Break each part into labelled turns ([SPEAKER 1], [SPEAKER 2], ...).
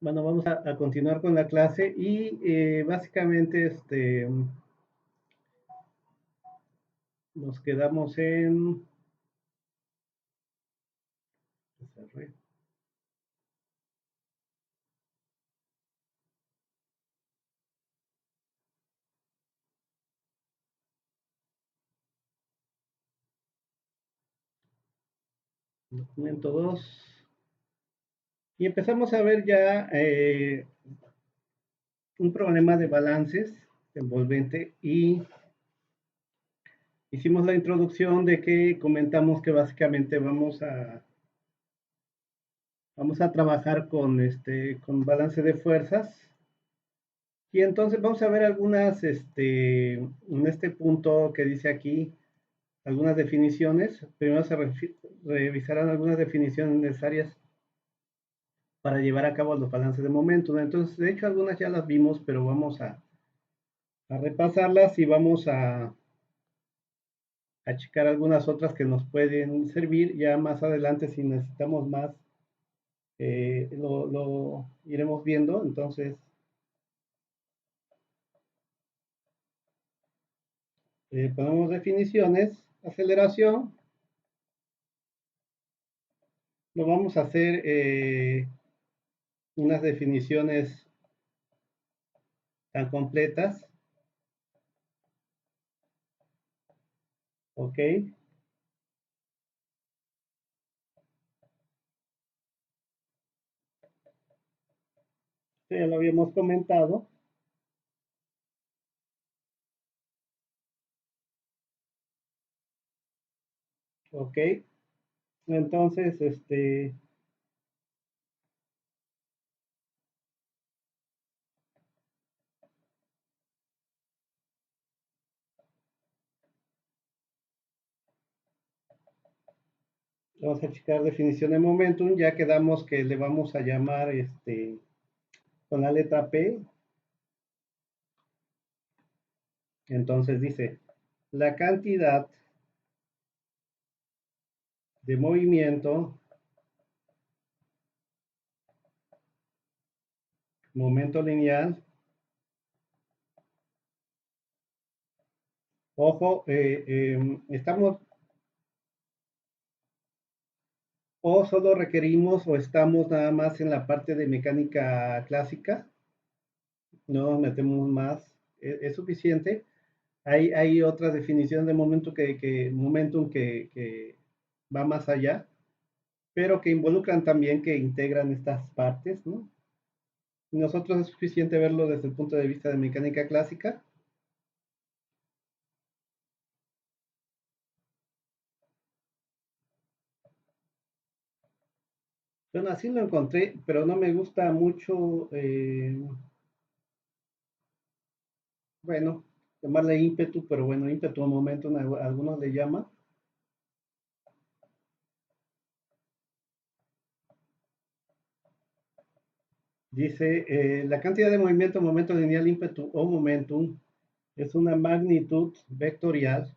[SPEAKER 1] Bueno, vamos a continuar con la clase y básicamente nos quedamos en documento 2 y empezamos a ver ya un problema de balances envolvente y hicimos la introducción de que comentamos que básicamente vamos a trabajar con balance de fuerzas. Y entonces vamos a ver algunas, en este punto que dice aquí, algunas definiciones. Primero se revisarán algunas definiciones necesarias para llevar a cabo los balances de momento. Entonces, de hecho, algunas ya las vimos, pero vamos a repasarlas y vamos a checar algunas otras que nos pueden servir. Ya más adelante, si necesitamos más, lo iremos viendo. Entonces, ponemos definiciones, aceleración. Lo vamos a hacer unas definiciones tan completas, ¿ok? Ya lo habíamos comentado, ¿ok? Entonces, vamos a checar definición de momentum, ya quedamos que le vamos a llamar, con la letra P. Entonces dice, la cantidad de movimiento, momento lineal, ojo, estamos o solo requerimos o estamos nada más en la parte de mecánica clásica, no nos metemos más, es suficiente. Hay otra definición de momentum que va más allá, pero que involucran también, que integran estas partes, ¿no? Nosotros es suficiente verlo desde el punto de vista de mecánica clásica. Bueno, así lo encontré, pero no me gusta mucho, bueno, llamarle ímpetu, pero bueno, ímpetu o momentum, algunos le llaman. Dice, la cantidad de movimiento, momento lineal, ímpetu o momentum es una magnitud vectorial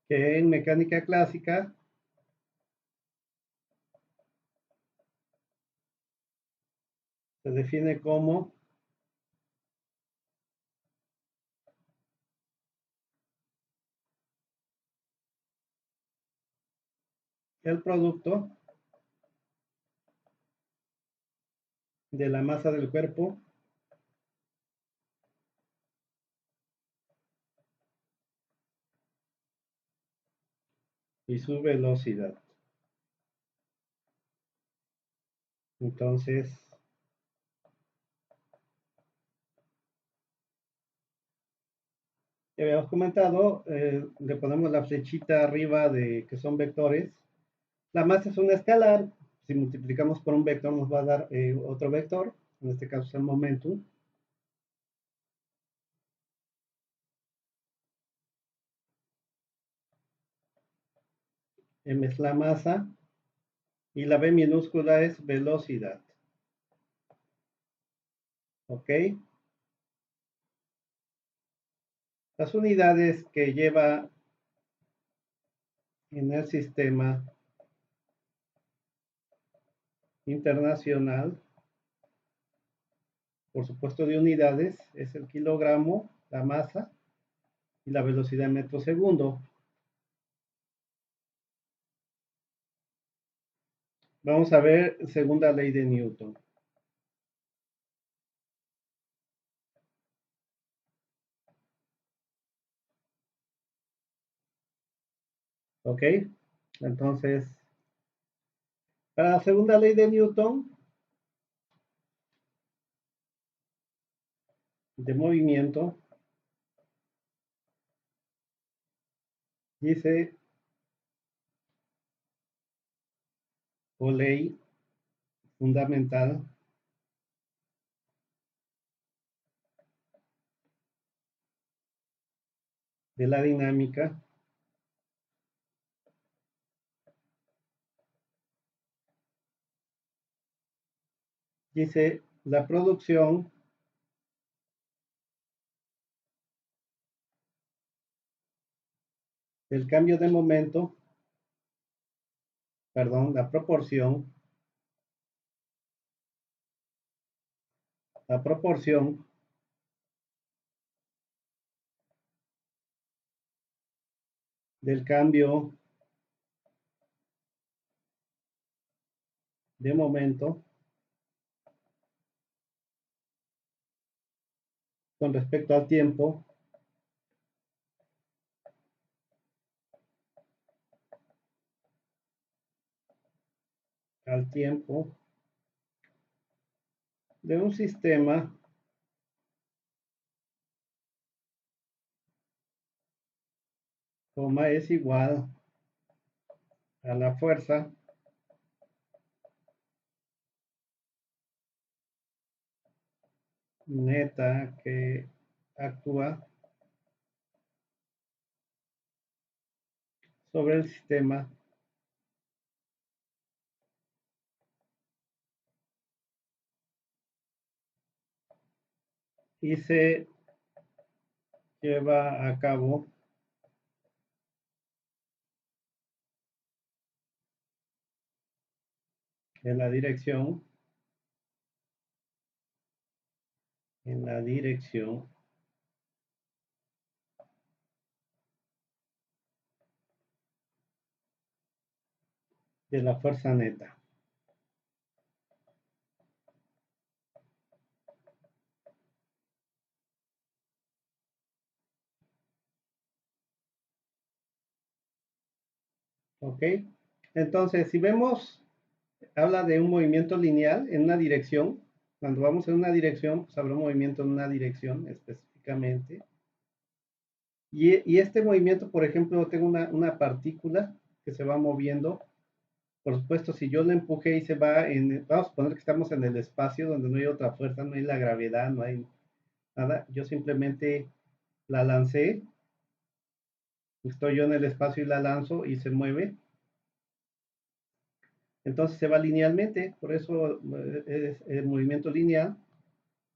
[SPEAKER 1] que en mecánica clásica se define como el producto de la masa del cuerpo y su velocidad. Entonces, ya habíamos comentado, le ponemos la flechita arriba de que son vectores. La masa es una escalar. Si multiplicamos por un vector nos va a dar otro vector. En este caso es el momentum. M es la masa y la B minúscula es velocidad. ¿Ok? Las unidades que lleva en el sistema internacional, por supuesto de unidades, es el kilogramo, la masa y la velocidad en metro segundo. Vamos a ver segunda ley de Newton. ¿Ok? Entonces, para la segunda ley de Newton, de movimiento, dice, o ley fundamental, de la dinámica, dice, la producción del cambio de momento, perdón, la proporción del cambio de momento con respecto al tiempo de un sistema es igual a la fuerza neta que actúa sobre el sistema y se lleva a cabo en la dirección de la fuerza neta. ¿Ok? Entonces, si vemos, habla de un movimiento lineal en una dirección. Cuando vamos en una dirección, pues habrá un movimiento en una dirección específicamente. Y este movimiento, por ejemplo, tengo una partícula que se va moviendo. Por supuesto, si yo la empujé y se va vamos a poner que estamos en el espacio donde no hay otra fuerza, no hay la gravedad, no hay nada. Yo simplemente la lancé, estoy yo en el espacio y la lanzo y se mueve. Entonces se va linealmente, por eso es el movimiento lineal.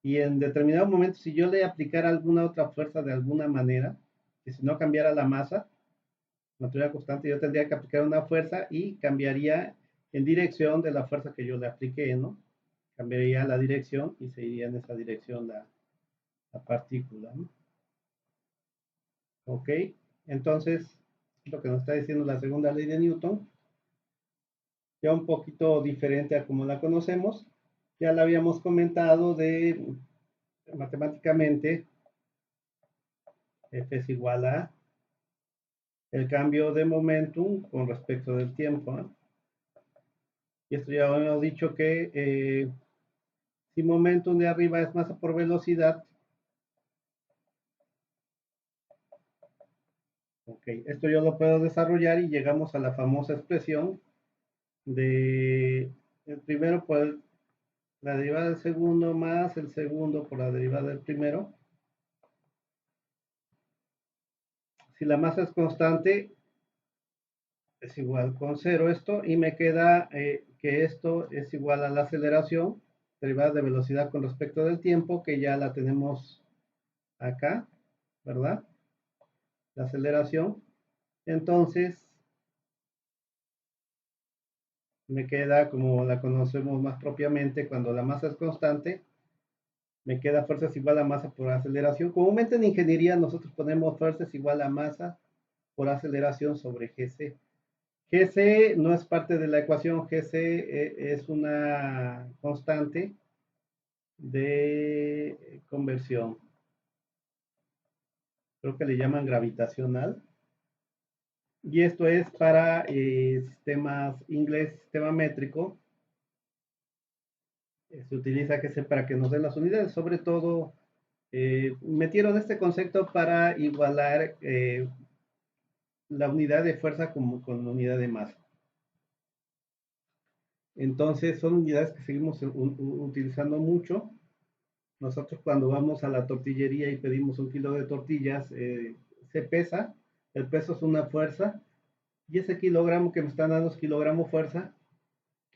[SPEAKER 1] Y en determinado momento, si yo le aplicara alguna otra fuerza de alguna manera, que si no cambiara la masa, materia constante, yo tendría que aplicar una fuerza y cambiaría en dirección de la fuerza que yo le apliqué, ¿no? Cambiaría la dirección y se iría en esa dirección la partícula, ¿no? ¿Ok? Entonces, lo que nos está diciendo la segunda ley de Newton, ya un poquito diferente a como la conocemos, ya la habíamos comentado de matemáticamente, F es igual a el cambio de momentum con respecto del tiempo, ¿no? Y esto ya hemos dicho que si momentum de arriba es masa por velocidad, ok, esto yo lo puedo desarrollar y llegamos a la famosa expresión de el primero por la derivada del segundo más el segundo por la derivada del primero. Si la masa es constante, es igual con cero esto, y me queda que esto es igual a la aceleración, derivada de velocidad con respecto del tiempo, que ya la tenemos acá, ¿verdad? La aceleración. Entonces, me queda como la conocemos más propiamente, cuando la masa es constante, me queda fuerzas igual a masa por aceleración. Comúnmente en ingeniería nosotros ponemos fuerzas igual a masa por aceleración sobre Gc. Gc no es parte de la ecuación, Gc es una constante de conversión. Creo que le llaman gravitacional. Y esto es para sistemas inglés, sistema métrico. Se utiliza Gc para que nos den las unidades. Sobre todo, metieron este concepto para igualar la unidad de fuerza con la unidad de masa. Entonces, son unidades que seguimos utilizando mucho. Nosotros cuando vamos a la tortillería y pedimos 1 kilo de tortillas, se pesa, el peso es una fuerza, y ese kilogramo que me están dando es kilogramo fuerza,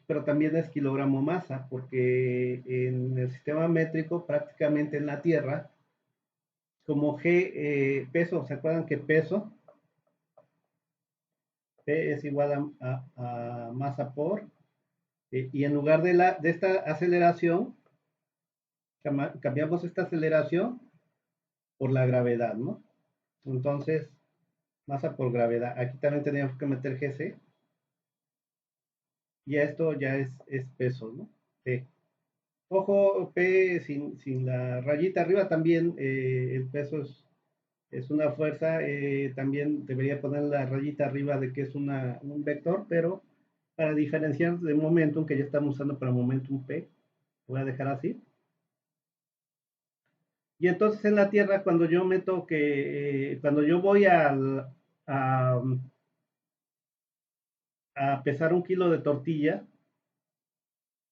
[SPEAKER 1] pero también es kilogramo masa, porque en el sistema métrico, prácticamente en la Tierra, como G, peso, ¿se acuerdan que peso? P es igual a masa por, y en lugar de esta aceleración, cambiamos esta aceleración por la gravedad, ¿no? Entonces, masa por gravedad. Aquí también teníamos que meter Gc, y esto ya es peso, ¿no? P. Ojo, P sin la rayita arriba también, el peso es una fuerza, también debería poner la rayita arriba de que es un vector, pero para diferenciar de momentum, que ya estamos usando para momentum P, voy a dejar así. Y entonces en la Tierra, cuando yo meto cuando yo voy a pesar 1 kilo de tortilla,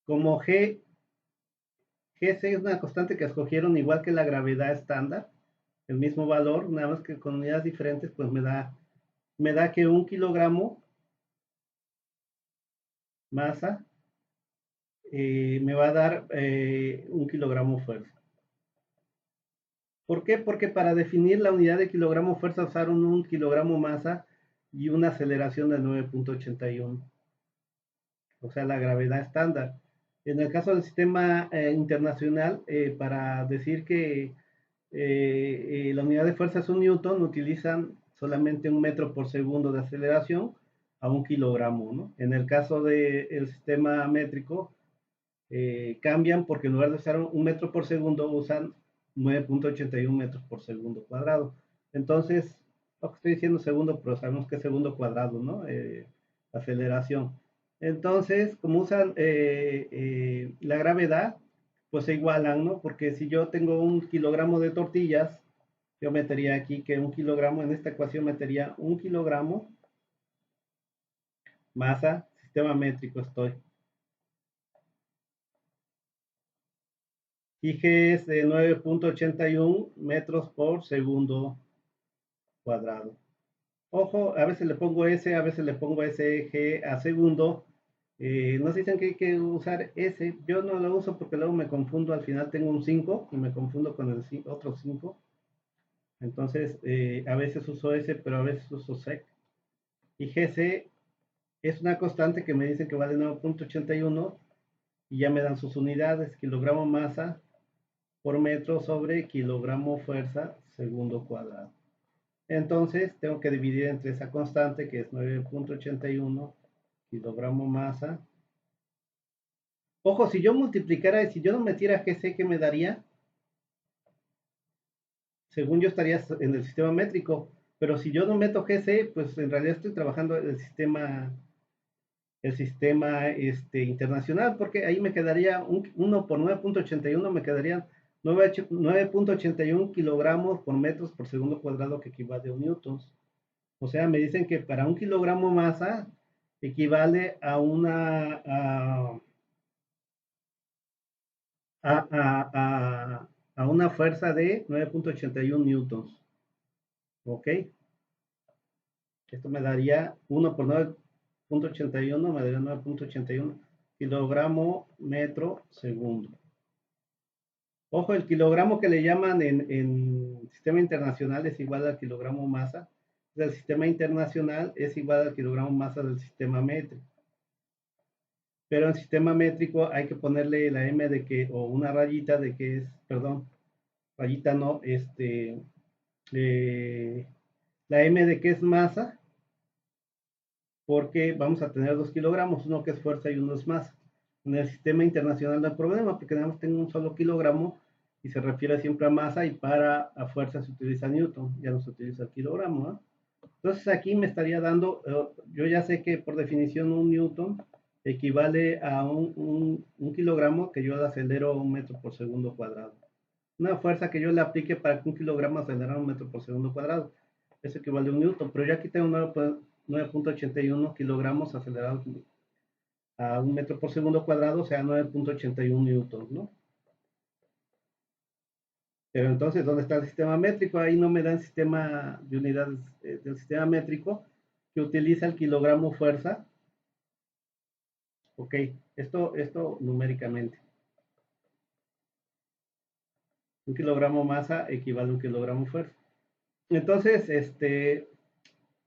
[SPEAKER 1] como Gc es una constante que escogieron igual que la gravedad estándar, el mismo valor, nada más que con unidades diferentes, pues me da que 1 kilogramo masa me va a dar 1 kilogramo fuerza. ¿Por qué? Porque para definir la unidad de kilogramo fuerza usaron 1 kilogramo masa y una aceleración de 9.81, o sea, la gravedad estándar. En el caso del sistema internacional, para decir que la unidad de fuerza es un newton, utilizan solamente 1 metro por segundo de aceleración a 1 kilogramo, ¿no? En el caso del sistema métrico, cambian porque en lugar de usar 1 metro por segundo usan 9.81 metros por segundo cuadrado. Entonces, lo que estoy diciendo segundo, pero sabemos que es segundo cuadrado, ¿no? Aceleración. Entonces, como usan la gravedad, pues se igualan, ¿no? Porque si yo tengo 1 kilogramo de tortillas, yo metería aquí que 1 kilogramo, en esta ecuación metería 1 kilogramo masa, sistema métrico estoy. Y G es de 9.81 metros por segundo cuadrado. Ojo, a veces le pongo S, a veces le pongo SG a segundo. Nos dicen que hay que usar S. Yo no lo uso porque luego me confundo. Al final tengo un 5 y me confundo con el otro 5. Entonces, a veces uso S, pero a veces uso SEC. Y GC es una constante que me dicen que vale 9.81 y ya me dan sus unidades: kilogramo masa por metro sobre kilogramo fuerza segundo cuadrado. Entonces tengo que dividir entre esa constante, que es 9.81 kilogramo masa. Ojo, si yo multiplicara, si yo no metiera GC, ¿qué me daría? Según yo estaría en el sistema métrico, pero si yo no meto GC, pues en realidad estoy trabajando el sistema internacional, porque ahí me quedaría 1 por 9.81, me quedarían 9.81 kilogramos por metros por segundo cuadrado, que equivale a newtons. O sea, me dicen que para 1 kilogramo masa equivale a una fuerza de 9.81 newtons. ¿Ok? Esto me daría 1 por 9.81, me daría 9.81 kilogramo metro segundo. Ojo, el kilogramo que le llaman en sistema internacional es igual al kilogramo masa del sistema internacional, es igual al kilogramo masa del sistema métrico. pero en sistema métrico hay que ponerle la M de que, o una rayita de que es, perdón, rayita no, eh, la M de que es masa, porque vamos a tener 2 kilogramos, uno que es fuerza y uno es masa. En el sistema internacional no hay problema, porque nada más tengo un solo kilogramo y se refiere siempre a masa, y para a fuerza se utiliza newton, ya no se utiliza el kilogramo, ¿no? Entonces aquí me estaría dando, yo ya sé que por definición un newton equivale a un kilogramo que yo le acelero a 1 metro por segundo cuadrado. Una fuerza que yo le aplique para que un kilogramo acelerara a 1 metro por segundo cuadrado. Eso equivale a un newton, pero yo aquí tengo 9.81 kilogramos acelerados a 1 metro por segundo cuadrado, o sea, 9.81 newtons, ¿no? Pero entonces, ¿dónde está el sistema métrico? Ahí no me dan sistema de unidades del sistema métrico que utiliza el kilogramo fuerza. Ok, esto numéricamente. Un kilogramo masa equivale a un kilogramo fuerza. Entonces,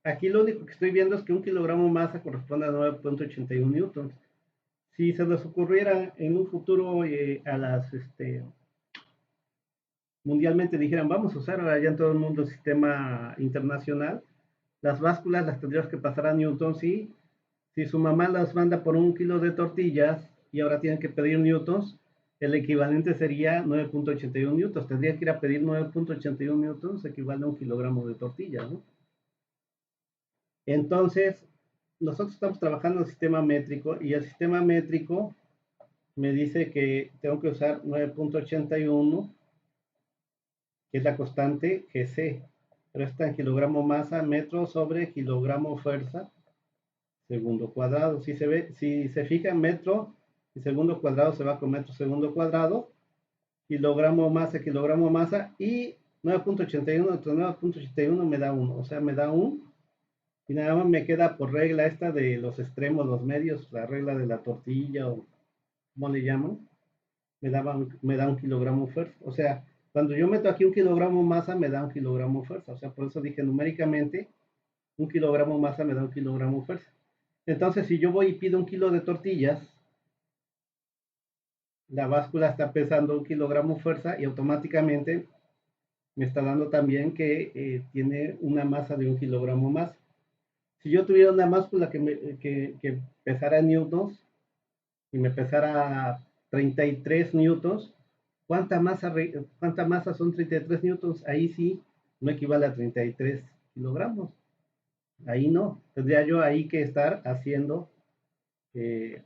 [SPEAKER 1] aquí lo único que estoy viendo es que un kilogramo masa corresponde a 9.81 newtons. Si se les ocurriera en un futuro a las, mundialmente dijeran, vamos a usar allá en todo el mundo el sistema internacional, las básculas las tendríamos que pasar a newtons, ¿sí? Si su mamá las manda por 1 kilo de tortillas y ahora tienen que pedir newtons, el equivalente sería 9.81 newtons. Tendría que ir a pedir 9.81 newtons, equivale a 1 kilogramo de tortillas, ¿no? Entonces, nosotros estamos trabajando en el sistema métrico, y el sistema métrico me dice que tengo que usar 9.81, que es la constante GC, pero está en kilogramo masa, metro sobre kilogramo fuerza, segundo cuadrado. Si se fija en metro y segundo cuadrado se va con metro segundo cuadrado, kilogramo masa, y 9.81 entre 9.81 me da 1, o sea, me da 1, y nada más me queda por regla esta de los extremos, los medios, la regla de la tortilla, o como le llaman, me da un kilogramo fuerza. O sea, cuando yo meto aquí 1 kilogramo masa, me da 1 kilogramo fuerza. O sea, por eso dije numéricamente, 1 kilogramo masa me da 1 kilogramo fuerza. Entonces, si yo voy y pido 1 kilo de tortillas, la báscula está pesando 1 kilogramo fuerza y automáticamente me está dando también que tiene una masa de 1 kilogramo más. Si yo tuviera una báscula que pesara en newtons y me pesara 33 newtons, ¿cuánta masa son 33 newtons? Ahí sí no equivale a 33 kilogramos. Ahí no. Tendría yo ahí que estar haciendo eh,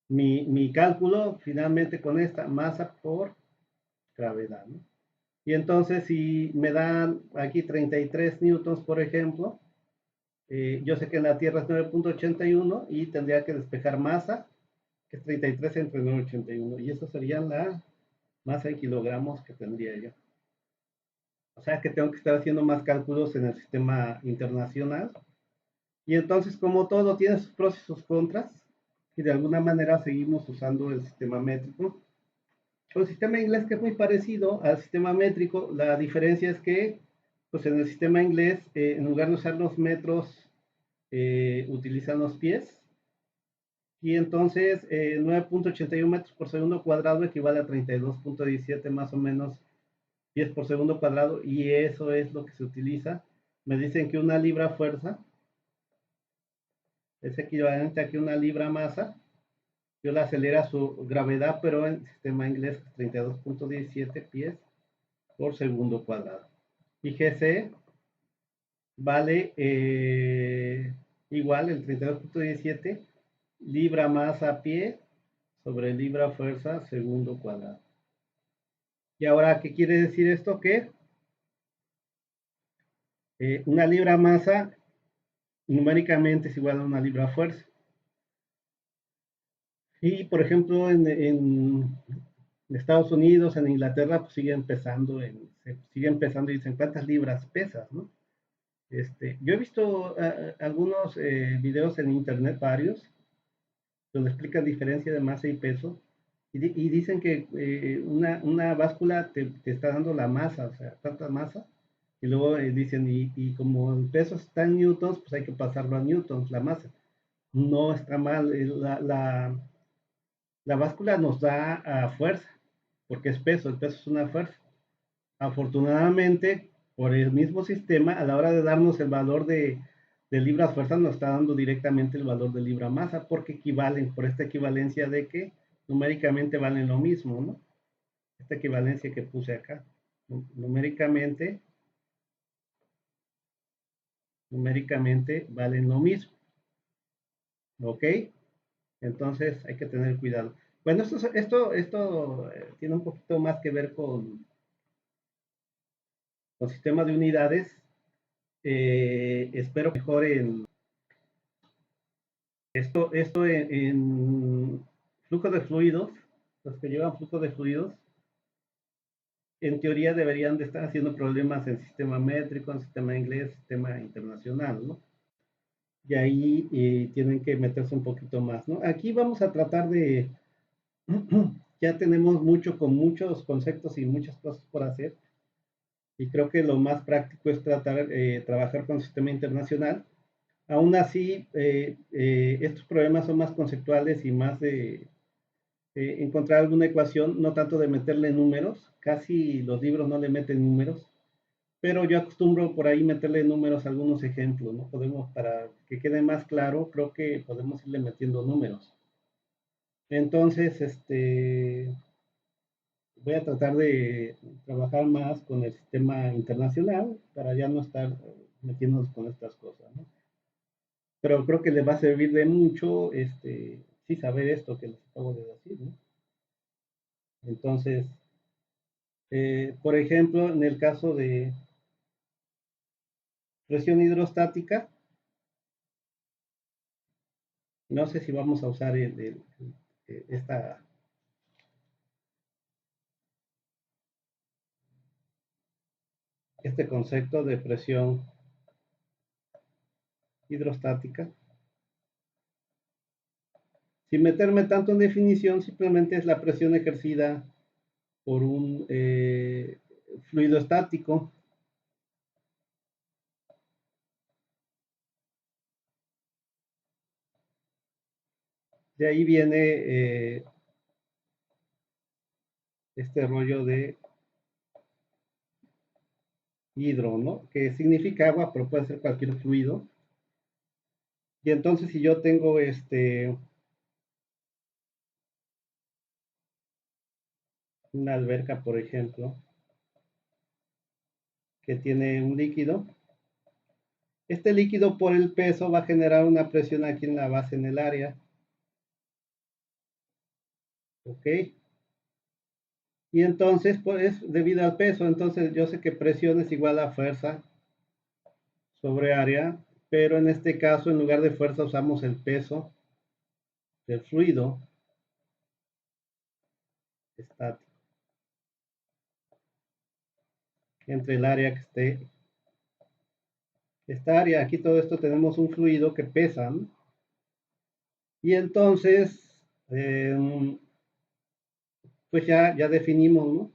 [SPEAKER 1] mi cálculo finalmente con esta masa por gravedad, ¿no? Y entonces, si me dan aquí 33 newtons, por ejemplo, yo sé que en la Tierra es 9.81 y tendría que despejar masa, que es 33 entre 9.81. Y eso sería la masa en kilogramos que tendría yo. O sea que tengo que estar haciendo más cálculos en el sistema internacional. Y entonces, como todo tiene sus pros y sus contras, y de alguna manera seguimos usando el sistema métrico. El sistema inglés, que es muy parecido al sistema métrico, la diferencia es que pues en el sistema inglés, en lugar de usar los metros, utilizan los pies. Y entonces 9.81 metros por segundo cuadrado equivale a 32.17 más o menos pies por segundo cuadrado, y eso es lo que se utiliza. Me dicen que una libra fuerza es equivalente a que una libra masa. Yo la acelera su gravedad, pero en sistema inglés 32.17 pies por segundo cuadrado. Y GC vale igual el 32.17 libra masa pie sobre libra fuerza segundo cuadrado. Y ahora, ¿qué quiere decir esto? Que una libra masa numéricamente es igual a una libra fuerza. Y por ejemplo, en Estados Unidos, en Inglaterra, pues sigue empezando y dicen cuántas libras pesas, ¿no? Yo he visto algunos videos en internet, varios, donde explican diferencia de masa y peso, y dicen que una báscula te está dando la masa, o sea, tanta masa, y luego dicen, y como el peso está en newtons, pues hay que pasarlo a newtons, la masa. no está mal. La báscula nos da fuerza, porque es peso, el peso es una fuerza. Afortunadamente, por el mismo sistema, a la hora de darnos el valor de libras fuerza, nos está dando directamente el valor de libra masa, porque equivalen, por esta equivalencia de que numéricamente valen lo mismo, ¿no? Esta equivalencia que puse acá. Numéricamente, numéricamente valen lo mismo, ¿ok? Entonces hay que tener cuidado. Bueno, esto tiene un poquito más que ver con sistema de unidades. Espero que mejoren esto en flujo de fluidos. Los que llevan flujo de fluidos, en teoría deberían de estar haciendo problemas en sistema métrico, en sistema inglés, sistema internacional, ¿no? Y ahí tienen que meterse un poquito más, ¿no? Aquí vamos a tratar de, ya tenemos mucho con muchos conceptos y muchas cosas por hacer, y creo que lo más práctico es trabajar con sistema internacional. Aún así, estos problemas son más conceptuales y más de encontrar alguna ecuación, no tanto de meterle números, casi los libros no le meten números, pero yo acostumbro por ahí meterle números a algunos ejemplos, ¿no? Podemos, para que quede más claro, creo que podemos irle metiendo números. Entonces, voy a tratar de trabajar más con el sistema internacional para ya no estar metiéndonos con estas cosas, ¿no? Pero creo que le va a servir de mucho, sí saber esto que les acabo de decir, ¿no? Entonces, por ejemplo, en el caso de presión hidrostática, no sé si vamos a usar esta, este concepto de presión hidrostática. Sin meterme tanto en definición, simplemente es la presión ejercida por un fluido estático. De ahí viene este rollo de hidro, ¿no? Que significa agua, pero puede ser cualquier fluido. Y entonces si yo tengo una alberca, por ejemplo, que tiene un líquido, este líquido por el peso va a generar una presión aquí en la base, en el área, ¿ok? Y entonces, pues, debido al peso, entonces yo sé que presión es igual a fuerza sobre área, pero en este caso, en lugar de fuerza, usamos el peso del fluido estático entre el área que esté. Esta área, aquí todo esto tenemos un fluido que pesa, ¿no? Y entonces, pues ya definimos, ¿no?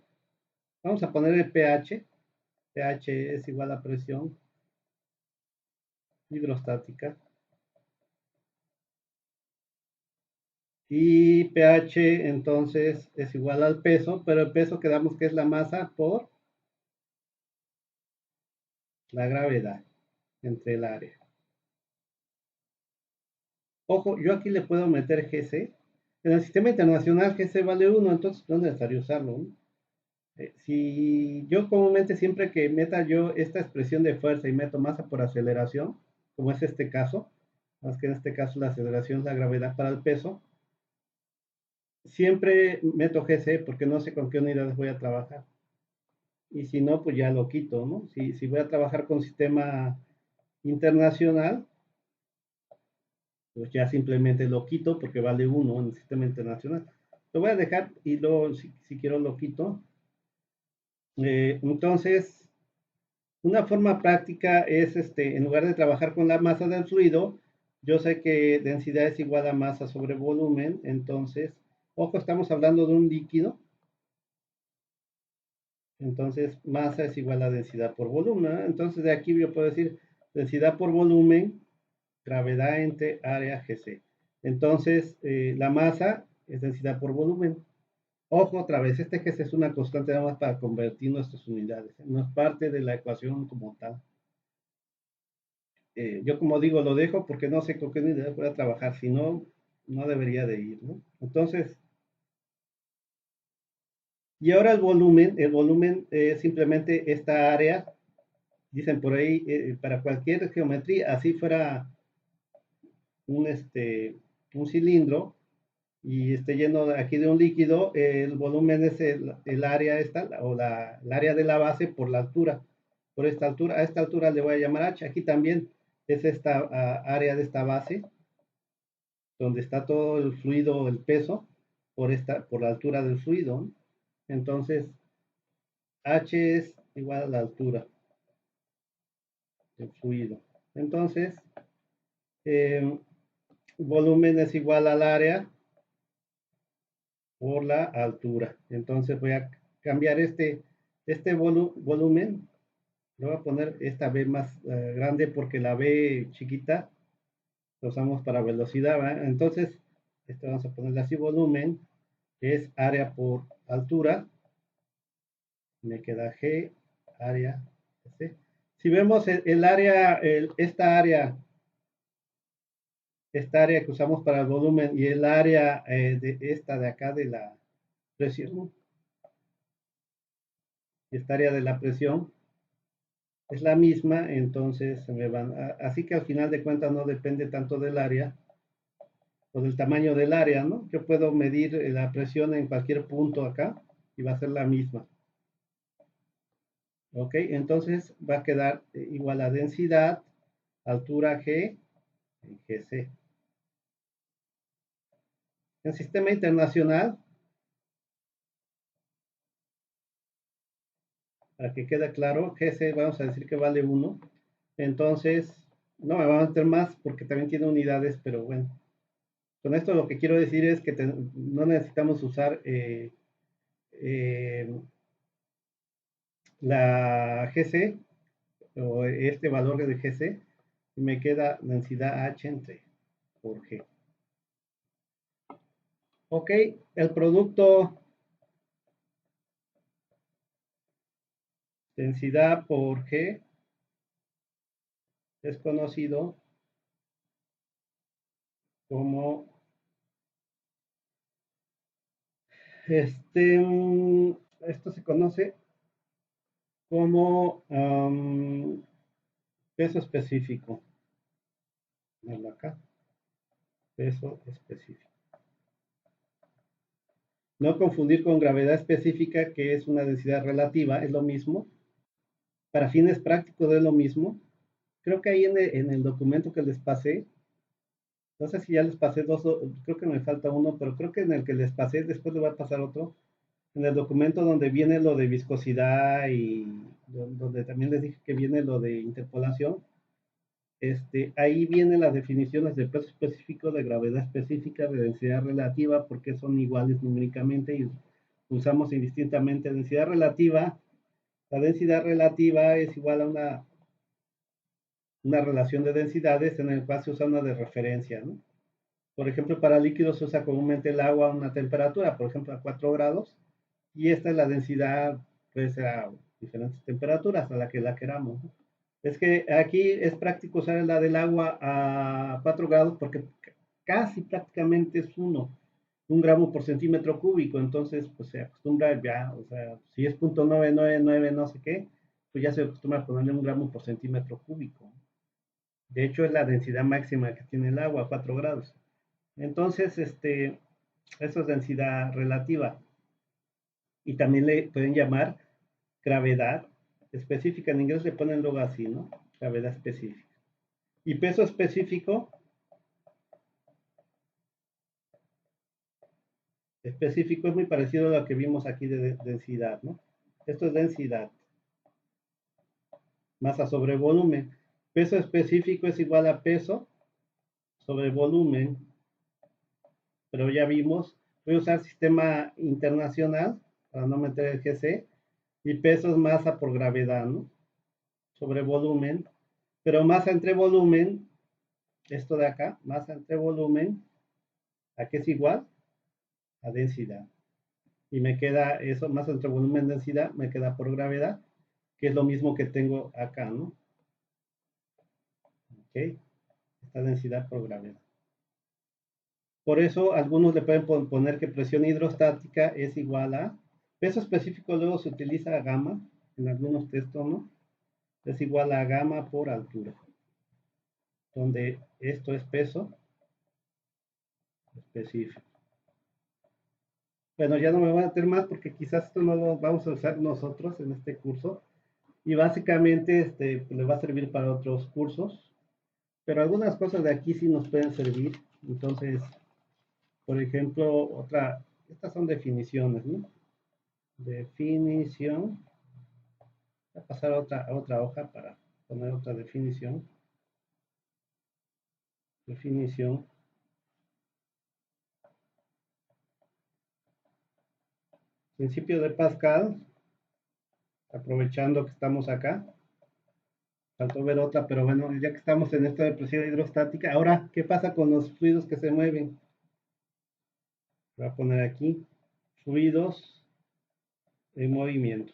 [SPEAKER 1] Vamos a poner el pH. pH es igual a presión hidrostática. Y pH entonces es igual al peso, pero el peso quedamos que es la masa por la gravedad entre el área. Ojo, yo aquí le puedo meter GC. En el sistema internacional GC vale 1, entonces no es necesario usarlo, ¿no? Si yo comúnmente siempre que meta yo esta expresión de fuerza y meto masa por aceleración, como es este caso, más que en este caso la aceleración es la gravedad para el peso, siempre meto GC porque no sé con qué unidades voy a trabajar. Y si no, pues ya lo quito, ¿no? Si voy a trabajar con sistema internacional, pues ya simplemente lo quito porque vale 1 en el sistema internacional. Lo voy a dejar y luego, si quiero, lo quito. Entonces, una forma práctica es, en lugar de trabajar con la masa del fluido, yo sé que densidad es igual a masa sobre volumen, entonces, ojo, estamos hablando de un líquido, entonces masa es igual a densidad por volumen, ¿no? Entonces de aquí yo puedo decir densidad por volumen gravedad entre área GC. Entonces, la masa es densidad por volumen. Ojo, otra vez, este GC es una constante nada más para convertir nuestras unidades. No es parte de la ecuación como tal. Yo como digo, lo dejo porque no sé con qué unidad voy a trabajar. Si no, no debería de ir, ¿no? Entonces, y ahora el volumen es simplemente esta área, dicen por ahí, para cualquier geometría, así fuera un cilindro y esté lleno aquí de un líquido, el volumen es el área esta, o el área de la base por la altura. Por esta altura, a esta altura le voy a llamar H. Aquí también es esta área de esta base, donde está todo el fluido, el peso, por la altura del fluido, ¿no? Entonces, H es igual a la altura del fluido. Entonces, eh, volumen es igual al área por la altura. Entonces voy a cambiar este volumen, le voy a poner esta B más grande porque la B chiquita la usamos para velocidad, ¿verdad? Entonces, esto vamos a ponerle así, volumen, es área por altura, me queda G, área, C. Si vemos el área, esta área que usamos para el volumen y el área de esta de acá de la presión, esta área de la presión es la misma, entonces se me van, así que al final de cuentas no depende tanto del área o del tamaño del área, ¿no? Yo puedo medir la presión en cualquier punto acá y va a ser la misma. Ok, entonces va a quedar igual a densidad, altura G, GC. En sistema internacional, para que quede claro, GC vamos a decir que vale 1. Entonces, no me va a meter más porque también tiene unidades, pero bueno. Con esto lo que quiero decir es que no necesitamos usar eh, la GC o este valor de GC y me queda densidad H entre por G. Ok, el producto densidad por G es conocido como esto se conoce como peso específico. Acá, peso específico. No confundir con gravedad específica, que es una densidad relativa, es lo mismo. Para fines prácticos es lo mismo. Creo que ahí en el documento que les pasé, no sé si ya les pasé dos, creo que me falta uno, pero creo que en el que les pasé, después le voy a pasar otro, en el documento donde viene lo de viscosidad y donde también les dije que viene lo de interpolación, ahí vienen las definiciones de peso específico, de gravedad específica, de densidad relativa, porque son iguales numéricamente y usamos indistintamente densidad relativa. La densidad relativa es igual a una relación de densidades en el cual se usa una de referencia, ¿no? Por ejemplo, para líquidos se usa comúnmente el agua a una temperatura, por ejemplo, a 4 grados, y esta es la densidad, puede ser a diferentes temperaturas, a la que la queramos, ¿no? Es que aquí es práctico usar la del agua a 4 grados porque casi prácticamente es un gramo por centímetro cúbico, entonces pues se acostumbra ya, o sea, si es 0.999 no sé qué, pues ya se acostumbra a ponerle un gramo por centímetro cúbico. De hecho es la densidad máxima que tiene el agua, 4 grados. Entonces, eso es densidad relativa. Y también le pueden llamar gravedad específica. En inglés le ponen luego así, ¿no? Gravedad específica. Y peso específico, es muy parecido a lo que vimos aquí de densidad, ¿no? Esto es densidad, masa sobre volumen. Peso específico es igual a peso sobre volumen, pero ya vimos, voy a usar sistema internacional para no meter el GC, y peso es masa por gravedad, ¿no? Sobre volumen, pero masa entre volumen esto de acá, masa entre volumen, ¿a qué es igual? A densidad. Y me queda eso, masa entre volumen, densidad, me queda por gravedad, que es lo mismo que tengo acá, ¿no? Ok, esta densidad por gravedad. Por eso algunos le pueden poner que presión hidrostática es igual a peso específico, luego se utiliza gamma en algunos textos, ¿no? Es igual a gamma por altura, donde esto es peso específico. Bueno, ya no me voy a meter más porque quizás esto no lo vamos a usar nosotros en este curso y básicamente le va a servir para otros cursos, pero algunas cosas de aquí sí nos pueden servir. Entonces, por ejemplo, estas son definiciones, ¿no? Definición. Voy a pasar a otra hoja para poner otra definición. Definición. Principio de Pascal, aprovechando que estamos acá. Faltó ver otra, pero bueno, ya que estamos en esta de presión hidrostática, ahora, ¿qué pasa con los fluidos que se mueven? Voy a poner aquí, fluidos en movimiento.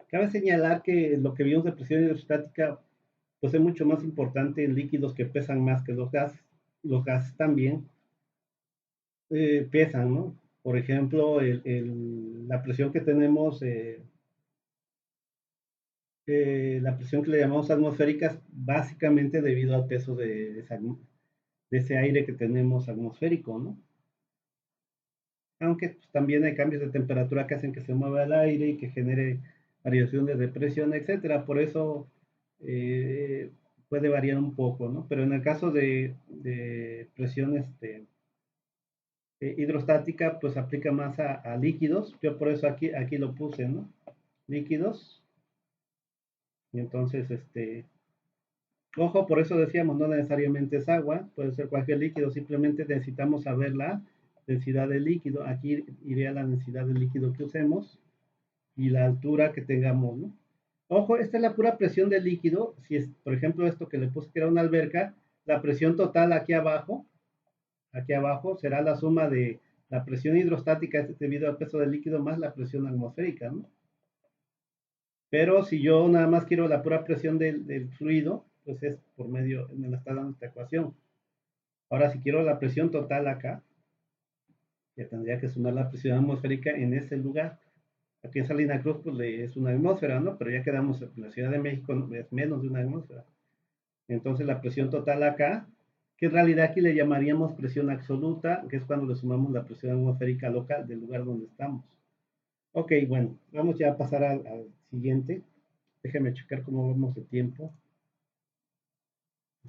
[SPEAKER 1] Cabe señalar que lo que vimos de presión hidrostática, pues es mucho más importante en líquidos que pesan más que los gases. Los gases también pesan, ¿no? Por ejemplo, la presión que tenemos, la presión que le llamamos atmosférica, básicamente debido al peso de ese aire que tenemos atmosférico, ¿no? Aunque pues, también hay cambios de temperatura que hacen que se mueva el aire y que genere variaciones de presión, etcétera. Por eso eh, puede variar un poco, ¿no? Pero en el caso de presión hidrostática, pues aplica más a líquidos. Yo por eso aquí lo puse, ¿no? Líquidos. Y entonces, ojo, por eso decíamos, no necesariamente es agua, puede ser cualquier líquido, simplemente necesitamos saber la densidad del líquido. Aquí iría la densidad del líquido que usemos y la altura que tengamos, ¿no? Ojo, esta es la pura presión del líquido. Si es, por ejemplo, esto que le puse que era una alberca, la presión total aquí abajo será la suma de la presión hidrostática debido al peso del líquido más la presión atmosférica, ¿no? Pero si yo nada más quiero la pura presión del fluido, pues es por medio, me está dando esta ecuación. Ahora, si quiero la presión total acá, ya tendría que sumar la presión atmosférica en ese lugar. Aquí en Salina Cruz pues es una atmósfera, ¿no? Pero ya quedamos en la Ciudad de México, es menos de una atmósfera. Entonces la presión total acá, que en realidad aquí le llamaríamos presión absoluta, que es cuando le sumamos la presión atmosférica local del lugar donde estamos. Ok, bueno, vamos ya a pasar al siguiente. Déjeme checar cómo vamos de tiempo.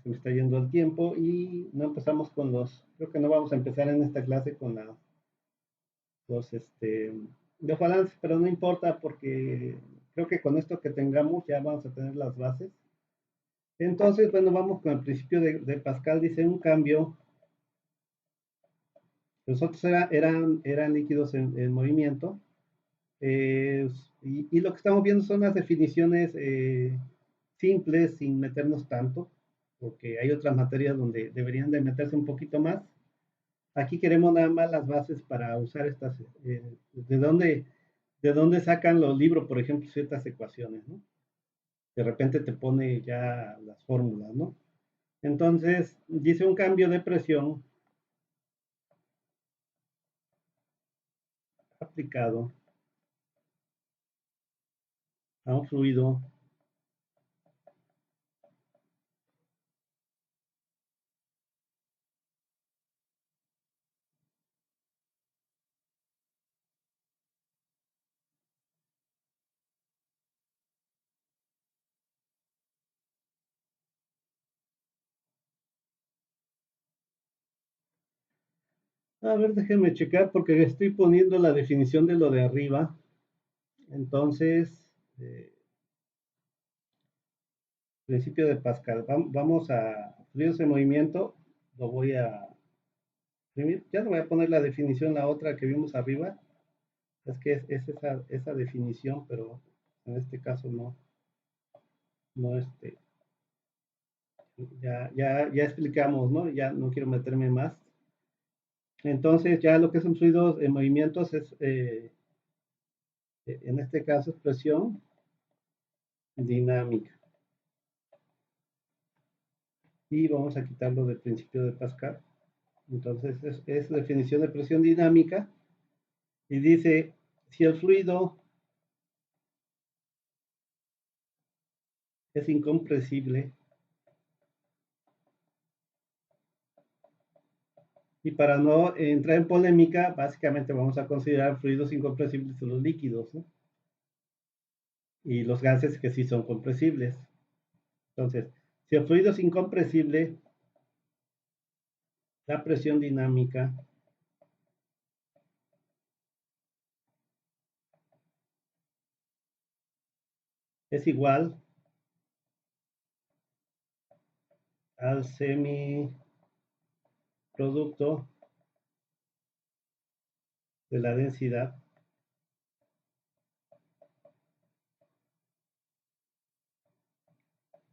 [SPEAKER 1] Se me está yendo el tiempo y no empezamos con creo que no vamos a empezar en esta clase con los balances, pero no importa porque creo que con esto que tengamos ya vamos a tener las bases. Entonces, bueno, vamos con el principio de Pascal, dice un cambio. Los otros eran líquidos en movimiento. Y lo que estamos viendo son las definiciones simples, sin meternos tanto, porque hay otras materias donde deberían de meterse un poquito más. Aquí queremos nada más las bases para usar estas, de dónde sacan los libros, por ejemplo, ciertas ecuaciones, ¿no? De repente te pone ya las fórmulas, ¿no? Entonces, dice un cambio de presión aplicado a un fluido. A ver, déjenme checar porque estoy poniendo la definición de lo de arriba. Entonces, principio de Pascal. Vamos a fluidos en movimiento. Lo voy a imprimir. Ya no voy a poner la definición, la otra que vimos arriba. Es que es esa definición, pero en este caso no, Ya explicamos, ¿no? Ya no quiero meterme más. Entonces, ya lo que son fluidos en movimientos es, en este caso, es presión dinámica. Y vamos a quitarlo del principio de Pascal. Entonces, es definición de presión dinámica. Y dice, si el fluido es incompresible, y para no entrar en polémica, básicamente vamos a considerar fluidos incompresibles los líquidos, ¿no? Y los gases que sí son compresibles. Entonces, si el fluido es incompresible, la presión dinámica es igual al semiproducto de la densidad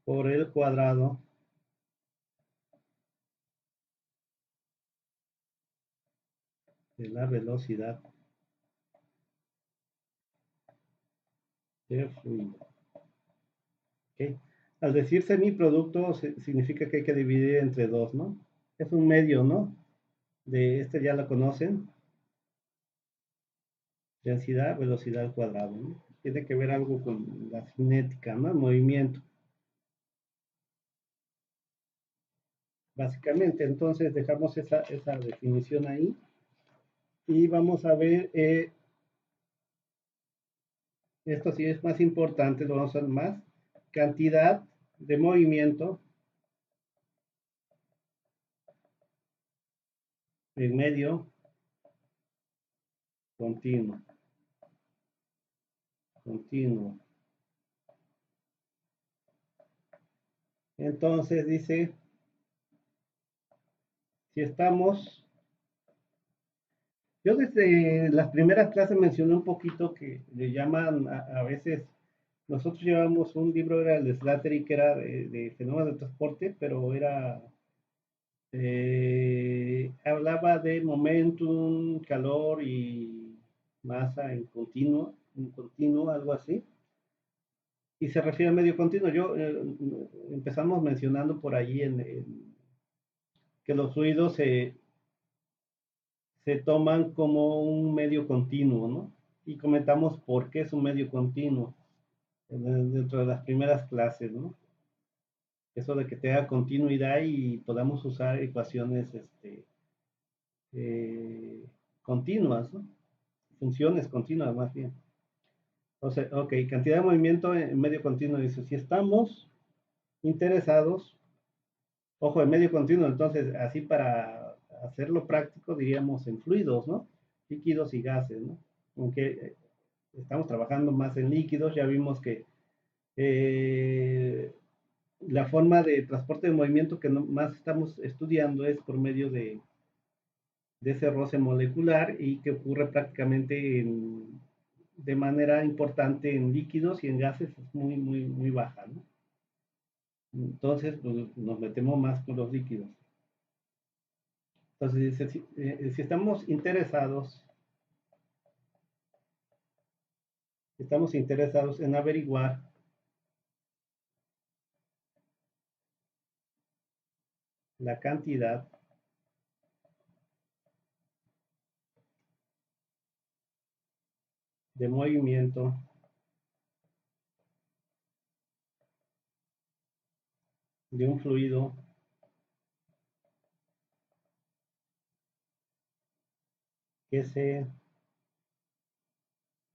[SPEAKER 1] por el cuadrado de la velocidad del fluido. ¿Okay? Al decir semiproducto significa que hay que dividir entre dos, ¿no? Es un medio, ¿no? De este ya lo conocen, densidad, velocidad al cuadrado, ¿no? Tiene que ver algo con la cinética, ¿no? El movimiento. Básicamente, entonces dejamos esa definición ahí y vamos a ver, esto sí es más importante, lo vamos a ver más, cantidad de movimiento en medio continuo, continuo. Entonces dice, si estamos, yo desde las primeras clases mencioné un poquito que le llaman a veces, nosotros llevamos un libro, era el Slattery, que era de fenómenos de transporte, pero era, hablaba de momentum, calor y masa en continuo, algo así, y se refiere a medio continuo. Yo empezamos mencionando por allí que los fluidos se toman como un medio continuo, ¿no? Y comentamos por qué es un medio continuo dentro de las primeras clases, ¿no? Eso de que tenga continuidad y podamos usar ecuaciones eh, continuas, ¿no? Funciones continuas más bien. O sea, ok, cantidad de movimiento en medio continuo. Dice, si estamos interesados, ojo, en medio continuo, entonces así para hacerlo práctico diríamos en fluidos, ¿no? Líquidos y gases, ¿no? Aunque estamos trabajando más en líquidos, ya vimos que eh, la forma de transporte de movimiento que más estamos estudiando es por medio de ese roce molecular y que ocurre prácticamente de manera importante en líquidos y en gases es muy baja, ¿no? Entonces, pues, nos metemos más con los líquidos. Entonces, si estamos interesados en averiguar la cantidad de movimiento de un fluido que se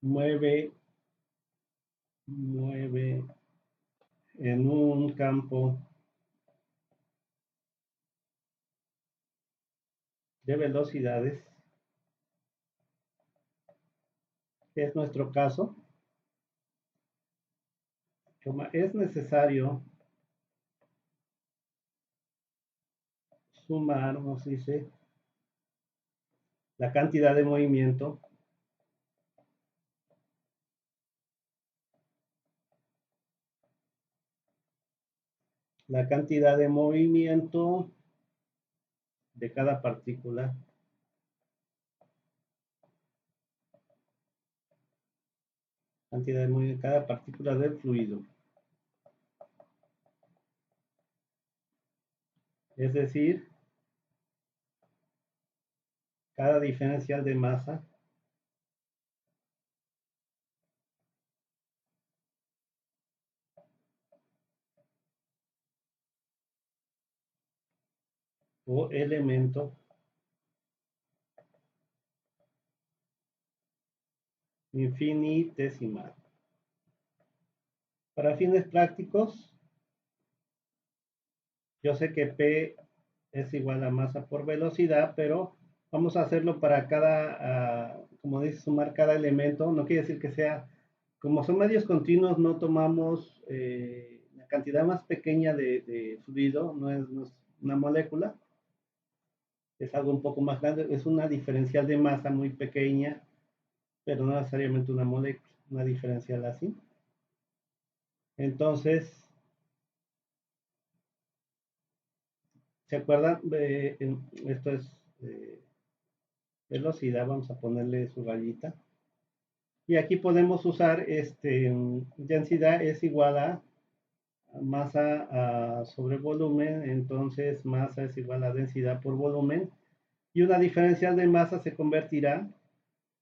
[SPEAKER 1] mueve en un campo de velocidades, que es nuestro caso, es necesario sumar, nos dice, la cantidad de movimiento la cantidad de movimiento de cada partícula. Cantidad de movimiento de cada partícula del fluido. Es decir, cada diferencial de masa o elemento infinitesimal. Para fines prácticos, yo sé que P es igual a masa por velocidad, pero vamos a hacerlo para cada, como dice, sumar cada elemento. No quiere decir que sea, como son medios continuos, no tomamos la cantidad más pequeña de fluido, no es una molécula, es algo un poco más grande, es una diferencial de masa muy pequeña, pero no necesariamente una molécula, una diferencial así. Entonces, ¿se acuerdan? Esto es velocidad, vamos a ponerle su rayita. Y aquí podemos usar densidad es igual a masa sobre volumen, entonces masa es igual a densidad por volumen. Y una diferencial de masa se convertirá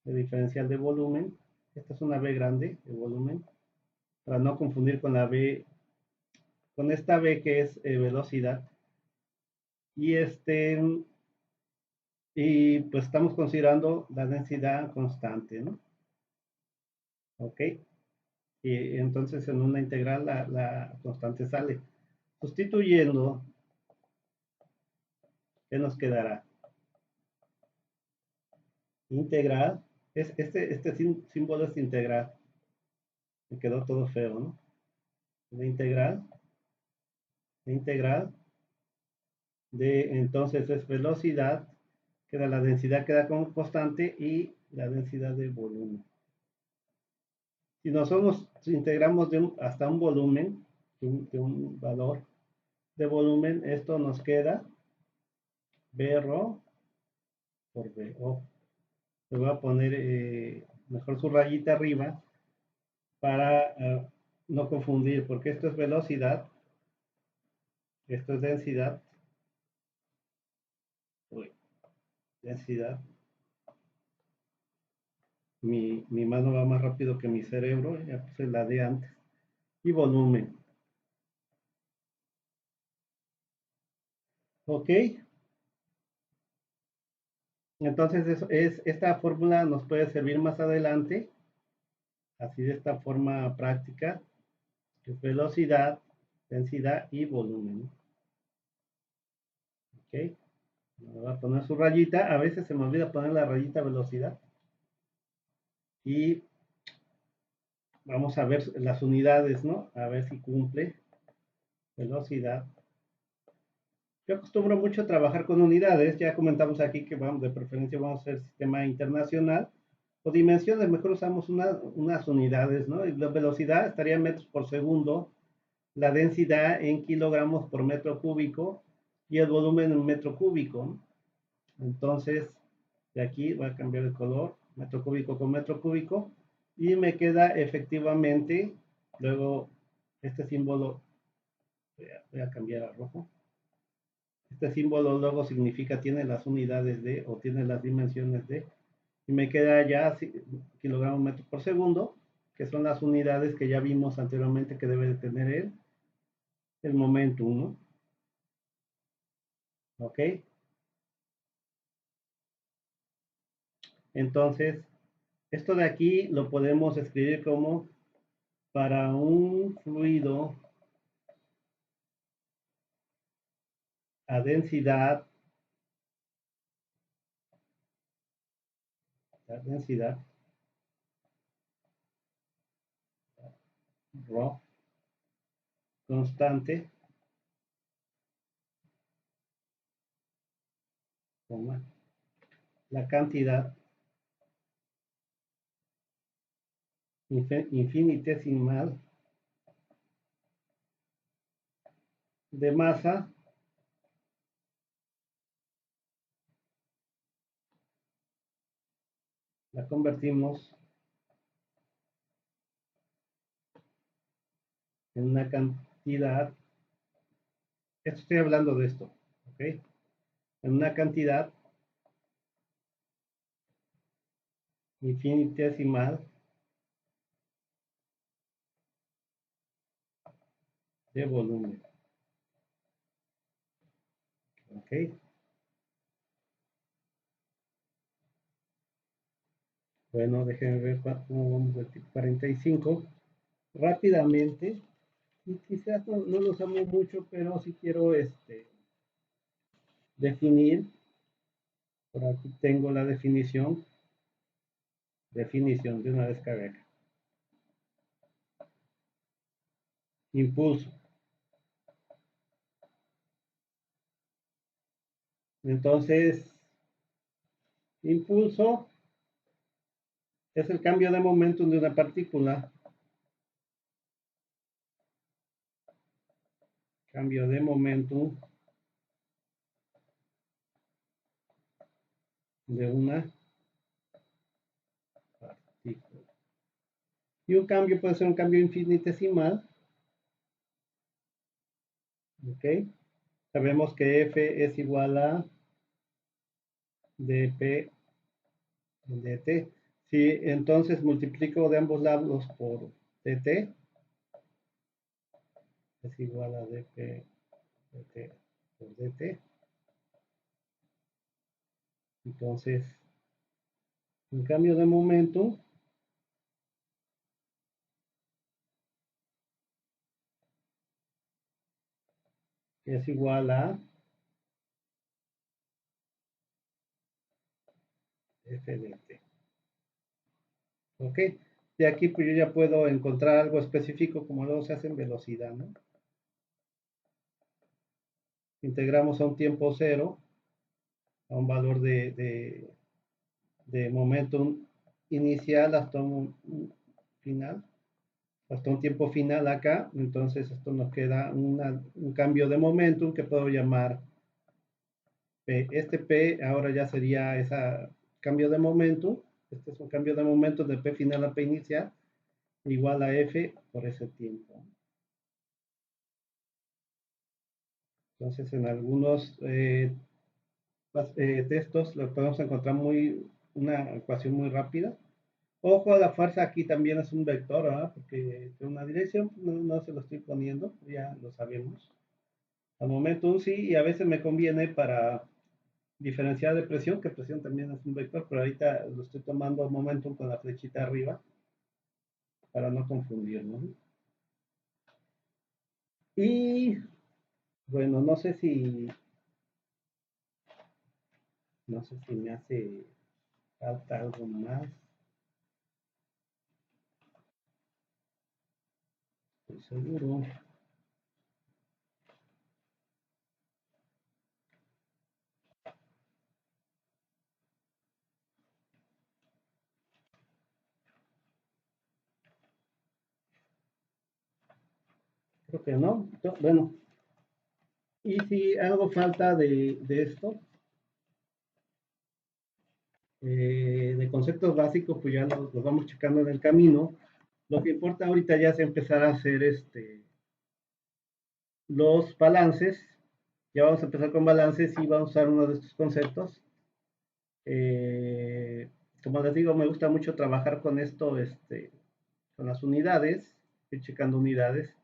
[SPEAKER 1] de diferencial de volumen. Esta es una B grande de volumen, para no confundir con la B, con esta B que es velocidad. Y y pues estamos considerando la densidad constante, ¿no? Ok. Y entonces en una integral la constante sale. Sustituyendo, ¿qué nos quedará? Integral. Este símbolo es integral. Me quedó todo feo, ¿no? La integral. La integral de entonces es velocidad. Queda la densidad, queda como constante y la densidad de volumen. Si nosotros integramos hasta un volumen, de un valor de volumen, esto nos queda B rho por BO. Le voy a poner mejor su rayita arriba para no confundir, porque esto es velocidad, esto es densidad, uy, densidad. Mi mano va más rápido que mi cerebro, ya puse la de antes. Y volumen. Ok, entonces esta fórmula nos puede servir más adelante, así de esta forma práctica, que es velocidad, densidad y volumen. Ok, me voy a poner su rayita, a veces se me olvida poner la rayita velocidad. Y vamos a ver las unidades, ¿no? A ver si cumple. Velocidad. Yo acostumbro mucho a trabajar con unidades. Ya comentamos aquí que vamos, de preferencia vamos a hacer sistema internacional. O dimensiones, mejor usamos unas unidades, ¿no? La velocidad estaría en metros por segundo. La densidad en kilogramos por metro cúbico. Y el volumen en metro cúbico. Entonces, de aquí voy a cambiar el color. Metro cúbico con metro cúbico. Y me queda efectivamente, luego, este símbolo, voy a cambiar a rojo. Este símbolo luego significa tiene las unidades de, o tiene las dimensiones de, y me queda ya kilogramos metros por segundo, que son las unidades que ya vimos anteriormente que debe de tener el momentum, ¿no? ¿Ok? Entonces, esto de aquí lo podemos escribir como para un fluido a densidad, la densidad ρ constante, la cantidad infinitesimal de masa la convertimos en una cantidad, estoy hablando de esto, ¿ok? En una cantidad infinitesimal de volumen, ¿ok? Bueno, déjenme ver cómo vamos de tipo 45 rápidamente. Y quizás no lo usamos mucho, pero si quiero definir, por aquí tengo la definición de una descarga. Impulso. Entonces, impulso es el cambio de momentum de una partícula. Cambio de momentum de una partícula. Y un cambio puede ser un cambio infinitesimal. ¿Ok? Sabemos que F es igual a dp dt. Si entonces multiplico de ambos lados por dt, es igual a dp dt por dt. Entonces, un cambio de momento es igual a f dt. ¿Ok? De aquí pues yo ya puedo encontrar algo específico como luego se hace en velocidad, ¿no? Integramos a un tiempo cero, a un valor de momentum inicial hasta un final, hasta un tiempo final acá. Entonces esto nos queda un cambio de momentum que puedo llamar P. Este P ahora ya sería ese cambio de momentum. Este es un cambio de momentum de P final a P inicial igual a F por ese tiempo. Entonces en algunos textos lo podemos encontrar una ecuación muy rápida. Ojo, la fuerza aquí también es un vector, ¿verdad? Porque de una dirección no se lo estoy poniendo, ya lo sabemos. Al momento sí, y a veces me conviene para diferenciar de presión, que presión también es un vector, pero ahorita lo estoy tomando momentum con la flechita arriba para no confundir, ¿no? Y bueno, no sé si me hace falta algo más, estoy seguro. Creo que no. Bueno, y si algo falta de esto, de conceptos básicos, pues ya los vamos checando en el camino. Lo que importa ahorita ya es empezar a hacer los balances. Ya vamos a empezar con balances y vamos a usar uno de estos conceptos. Eh, Como les digo, me gusta mucho trabajar con esto, con las unidades, estoy checando unidades.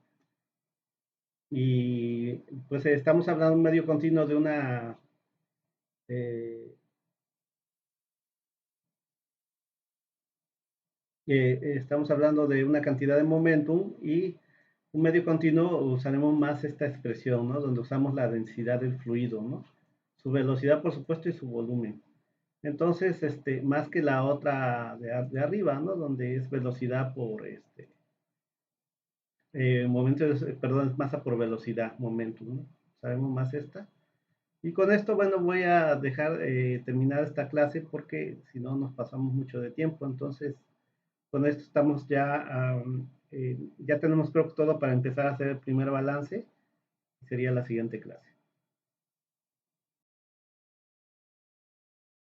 [SPEAKER 1] Y pues estamos hablando de un medio continuo de eh, estamos hablando de una cantidad de momentum y un medio continuo usaremos más esta expresión, ¿no? Donde usamos la densidad del fluido, ¿no? Su velocidad, por supuesto, y su volumen. Entonces, más que la otra de arriba, ¿no? Donde es velocidad por momento, perdón, es masa por velocidad, momentum, ¿no? Sabemos más esta. Y con esto, bueno, voy a dejar terminar esta clase porque si no nos pasamos mucho de tiempo. Entonces, con esto estamos ya, ya tenemos creo que todo para empezar a hacer el primer balance. Sería la siguiente clase.